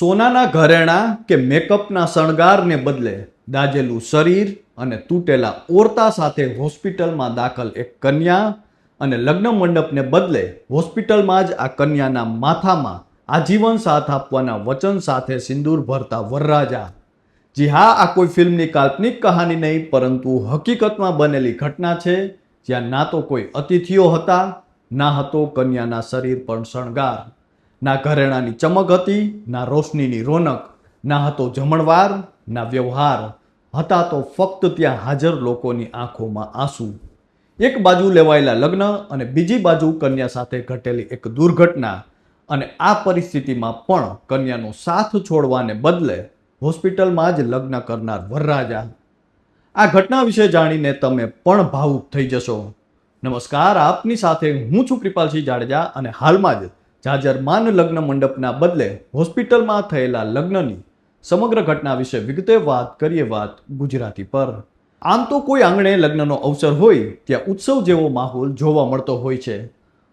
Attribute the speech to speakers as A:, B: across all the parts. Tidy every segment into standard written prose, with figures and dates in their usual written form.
A: સોનાના ઘરેણાં કે મેકઅપના શણગારને બદલે દાજેલું શરીર અને તૂટેલા ઓરતા સાથે હોસ્પિટલમાં દાખલ એક કન્યા અને લગ્ન મંડપને બદલે હોસ્પિટલમાં જ આ કન્યાના માથામાં આજીવન સાથ આપવાના વચન સાથે સિંદૂર ભરતા વરરાજા. જી હા, આ કોઈ ફિલ્મની કાલ્પનિક કહાની નહીં, પરંતુ હકીકતમાં બનેલી ઘટના છે, જ્યાં ના તો કોઈ અતિથિઓ હતા, ના હતો કન્યાના શરીર પર શણગાર, ના ઘરેણાની ચમક હતી, ના રોશનીની રોનક, ના હતો જમણવાર, ના વ્યવહાર. હતા તો ફક્ત ત્યાં હાજર લોકોની આંખોમાં આંસુ. એક બાજુ લેવાયેલા લગ્ન અને બીજી બાજુ કન્યા સાથે ઘટેલી એક દુર્ઘટના. અને આ પરિસ્થિતિમાં પણ કન્યાનો સાથ છોડવાને બદલે હોસ્પિટલમાં જ લગ્ન કરનાર વરરાજા. આ ઘટના વિશે જાણીને તમે પણ ભાવુક થઈ જશો. નમસ્કાર, આપની સાથે હું છું કૃપાલસિંહ જાડેજા અને હાલમાં જ જાજરમાન લગ્ન મંડપના બદલે હોસ્પિટલમાં થયેલા લગ્નની સમગ્ર ઘટના વિશે વિગતે વાત કરીએ. વાત ગુજરાતી પર. આમ તો કોઈ આંગણે લગ્નનો અવસર હોય ત્યાં ઉત્સવ જેવો માહોલ જોવા મળતો હોય છે.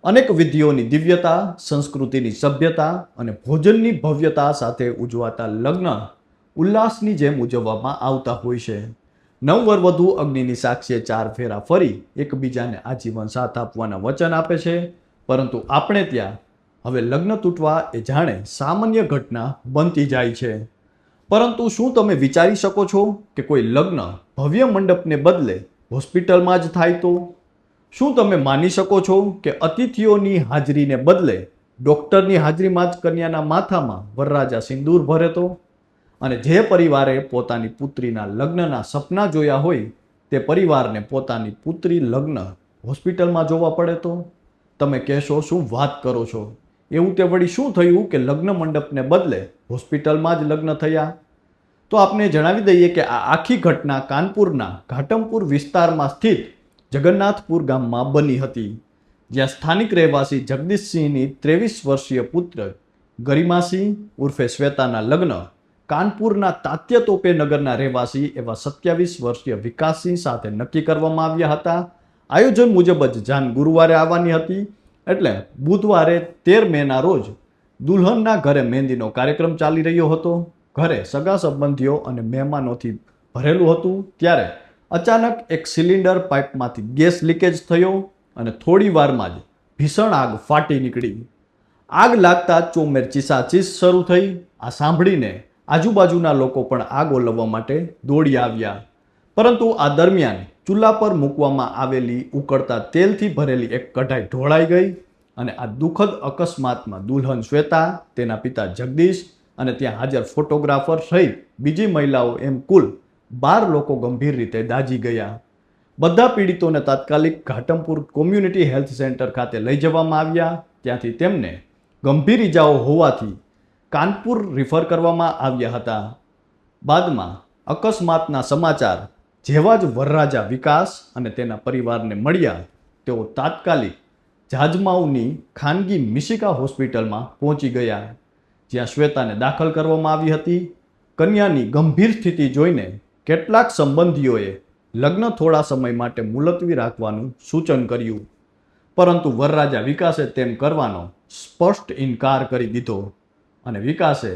A: અનેક વિધિઓની દિવ્યતા, સંસ્કૃતિની સભ્યતા અને ભોજનની ભવ્યતા સાથે ઉજવાતા લગ્ન ઉલ્લાસની જેમ ઉજવવામાં આવતા હોય છે. નવવરવધુ અગ્નિની સાક્ષીએ 4 ફેરા ફરી એકબીજાને આજીવન સાથ આપવાના વચન આપે છે. પરંતુ આપણે ત્યાં હવે લગ્ન તૂટવા એ જાણે સામાન્ય ઘટના બનતી જાય છે. પરંતુ શું તમે વિચારી શકો છો કે કોઈ લગ્ન ભવ્ય મંડપને બદલે હોસ્પિટલમાં જ થાય તો? શું તમે માની શકો છો કે અતિથિઓની હાજરીને બદલે ડૉક્ટરની હાજરીમાં જ કન્યાના માથામાં વરરાજા સિંદૂર ભરે તો? અને જે પરિવારે પોતાની પુત્રીના લગ્નના સપના જોયા હોય તે પરિવારને પોતાની પુત્રી લગ્ન હોસ્પિટલમાં જોવા પડે તો? તમે કહેશો, શું વાત કરો છો? એવું તે વળી શું થયું કે લગ્ન મંડપને બદલે હોસ્પિટલમાં જ લગ્ન થયા? તો આપને જણાવી દઈએ કે આ આખી ઘટના કાનપુરના ઘાટમપુર વિસ્તારમાં સ્થિત જગન્નાથપુર ગામમાં બની હતી, જ્યાં સ્થાનિક રહેવાસી જગદીશસિંહની 23 વર્ષીય પુત્ર ગરિમાસિંહ ઉર્ફે શ્વેતાના લગ્ન કાનપુરના તાત્યતોપે નગરના રહેવાસી એવા 27 વર્ષીય વિકાસસિંહ સાથે નક્કી કરવામાં આવ્યા હતા. આયોજન મુજબ જ જાન ગુરુવારે આવવાની હતી, એટલે બુધવારે 13 મેના રોજ દુલ્હનના ઘરે મહેંદીનો કાર્યક્રમ ચાલી રહ્યો હતો. ઘરે સગા સંબંધીઓ અને મહેમાનોથી ભરેલું હતું, ત્યારે અચાનક એક સિલિન્ડર પાઇપમાંથી ગેસ લીકેજ થયો અને થોડી વારમાં જ ભીષણ આગ ફાટી નીકળી. આગ લાગતા ચોમેર ચીસાચીસ શરૂ થઈ. આ સાંભળીને આજુબાજુના લોકો પણ આગ ઓલવવા માટે દોડી આવ્યા. પરંતુ આ દરમિયાન ચૂલા પર મૂકવામાં આવેલી ઉકળતા તેલથી ભરેલી એક કઢાઈ ઢોળાઈ ગઈ અને આ દુઃખદ અકસ્માતમાં દુલ્હન શ્વેતા, તેના પિતા જગદીશ અને ત્યાં હાજર ફોટોગ્રાફર સહિત બીજી મહિલાઓ એમ કુલ 12 લોકો ગંભીર રીતે દાઝી ગયા. બધા પીડિતોને તાત્કાલિક ઘાટમપુર કોમ્યુનિટી હેલ્થ સેન્ટર ખાતે લઈ જવામાં આવ્યા. ત્યાંથી તેમને ગંભીર ઈજાઓ હોવાથી કાનપુર રિફર કરવામાં આવ્યા હતા. બાદમાં અકસ્માતના સમાચાર જેવા જ વરરાજા વિકાસ અને તેના પરિવારને મળ્યા, તેઓ તાત્કાલિક જાજમાઉની ખાનગી મિશિકા હોસ્પિટલમાં પહોંચી ગયા, જ્યાં શ્વેતાને દાખલ કરવામાં આવી હતી. કન્યાની ગંભીર સ્થિતિ જોઈને કેટલાક સંબંધીઓએ લગ્ન થોડા સમય માટે મુલતવી રાખવાનું સૂચન કર્યું, પરંતુ વરરાજા વિકાસે તેમ કરવાનો સ્પષ્ટ ઇનકાર કરી દીધો અને વિકાસે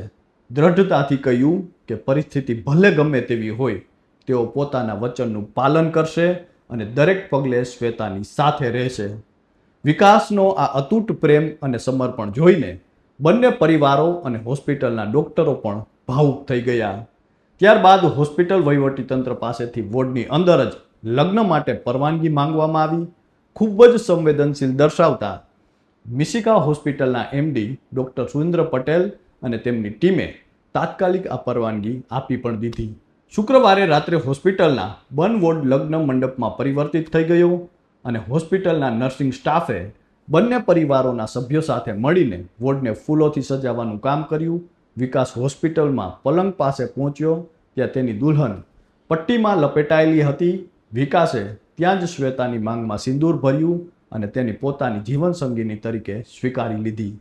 A: દ્રઢતાથી કહ્યું કે પરિસ્થિતિ ભલે ગમે તેવી હોય, તેઓ પોતાના વચનનું પાલન કરશે અને દરેક પગલે શ્વેતાની સાથે રહેશે. વિકાસનો આ અતૂટ પ્રેમ અને સમર્પણ જોઈને બંને પરિવારો અને હોસ્પિટલના ડોક્ટરો પણ ભાવુક થઈ ગયા. ત્યારબાદ હોસ્પિટલ વહીવટીતંત્ર પાસેથી વોર્ડની અંદર જ લગ્ન માટે પરવાનગી માંગવામાં આવી. ખૂબ જ સંવેદનશીલ દર્શાવતા મિશિકા હોસ્પિટલના એમડી ડૉક્ટર સુરેન્દ્ર પટેલ અને તેમની ટીમે તાત્કાલિક આ પરવાનગી આપી પણ દીધી. શુક્રવારે રાત્રે હોસ્પિટલના બંધ વોર્ડ લગ્ન મંડપમાં પરિવર્તિત થઈ ગયો અને હોસ્પિટલના નર્સિંગ સ્ટાફે બંને પરિવારોના સભ્યો સાથે મળીને વોર્ડને ફૂલોથી સજાવવાનું કામ કર્યું. વિકાસ હોસ્પિટલમાં પલંગ પાસે પહોંચ્યો, ત્યાં તેની દુલ્હન પટ્ટીમાં લપેટાયેલી હતી. વિકાસે ત્યાં જ શ્વેતાની માંગમાં સિંદૂર ભર્યું અને તેની પોતાની જીવનસંગીની તરીકે સ્વીકારી લીધી.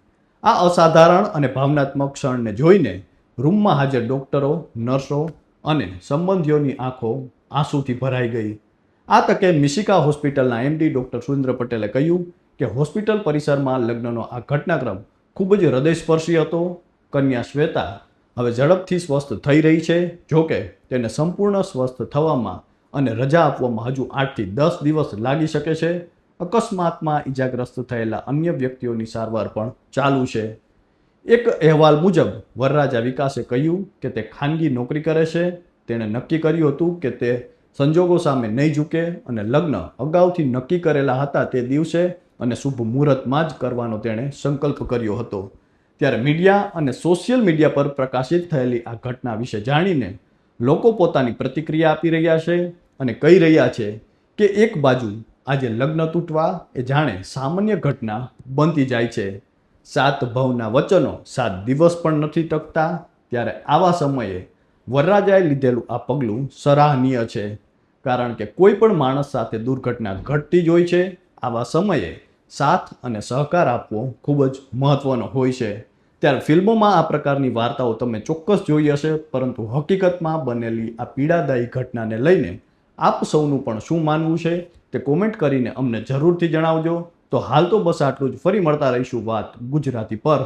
A: આ અસાધારણ અને ભાવનાત્મક ક્ષણને જોઈને રૂમમાં હાજર ડોક્ટરો, નર્સો અને સંબંધીઓની આંખો આંસુથી ભરાઈ ગઈ. આ તકે મિશિકા હોસ્પિટલના એમડી ડૉક્ટર સુરેન્દ્ર પટેલે કહ્યું કે હોસ્પિટલ પરિસરમાં લગ્નનો આ ઘટનાક્રમ ખૂબ જ હૃદયસ્પર્શી હતો. કન્યા શ્વેતા હવે ઝડપથી સ્વસ્થ થઈ રહી છે. જોકે તેને સંપૂર્ણ સ્વસ્થ થવામાં અને રજા આપવામાં હજુ 8 થી 10 દિવસ લાગી શકે છે. અકસ્માતમાં ઈજાગ્રસ્ત થયેલા અન્ય વ્યક્તિઓની સારવાર પણ ચાલુ છે. એક અહેવાલ મુજબ વરરાજા વિકાસે કહ્યું કે તે ખાનગી નોકરી કરે છે. તેણે નક્કી કર્યું હતું કે તે સંજોગો સામે નહીં ઝૂકે અને લગ્ન અગાઉથી નક્કી કરેલા હતા તે દિવસે અને શુભ મુહૂર્તમાં જ કરવાનો તેણે સંકલ્પ કર્યો હતો. ત્યારે મીડિયા અને સોશિયલ મીડિયા પર પ્રકાશિત થયેલી આ ઘટના વિશે જાણીને લોકો પોતાની પ્રતિક્રિયા આપી રહ્યા છે અને કહી રહ્યા છે કે એક બાજુ આજે લગ્ન તૂટવા એ જાણે સામાન્ય ઘટના બનતી જાય છે. 7 ભવના વચનો 7 દિવસ પણ નથી ટકતા. ત્યારે આવા સમયે વરરાજાએ લીધેલું આ પગલું સરાહનીય છે. કારણ કે કોઈ પણ માણસ સાથે દુર્ઘટના ઘટતી જ હોય છે. આવા સમયે સાથ અને સહકાર આપવો ખૂબ જ મહત્વનો હોય છે. ત્યારે ફિલ્મોમાં આ પ્રકારની વાર્તાઓ તમે ચોક્કસ જોઈ હશે, પરંતુ હકીકતમાં બનેલી આ પીડાદાયી ઘટનાને લઈને આપ સૌનું પણ શું માનવું છે તે કોમેન્ટ કરીને અમને જરૂરથી જણાવજો. તો હાલ તો બસ આટલું જ. ફરી મળતા રહીશું વાત ગુજરાતી પર.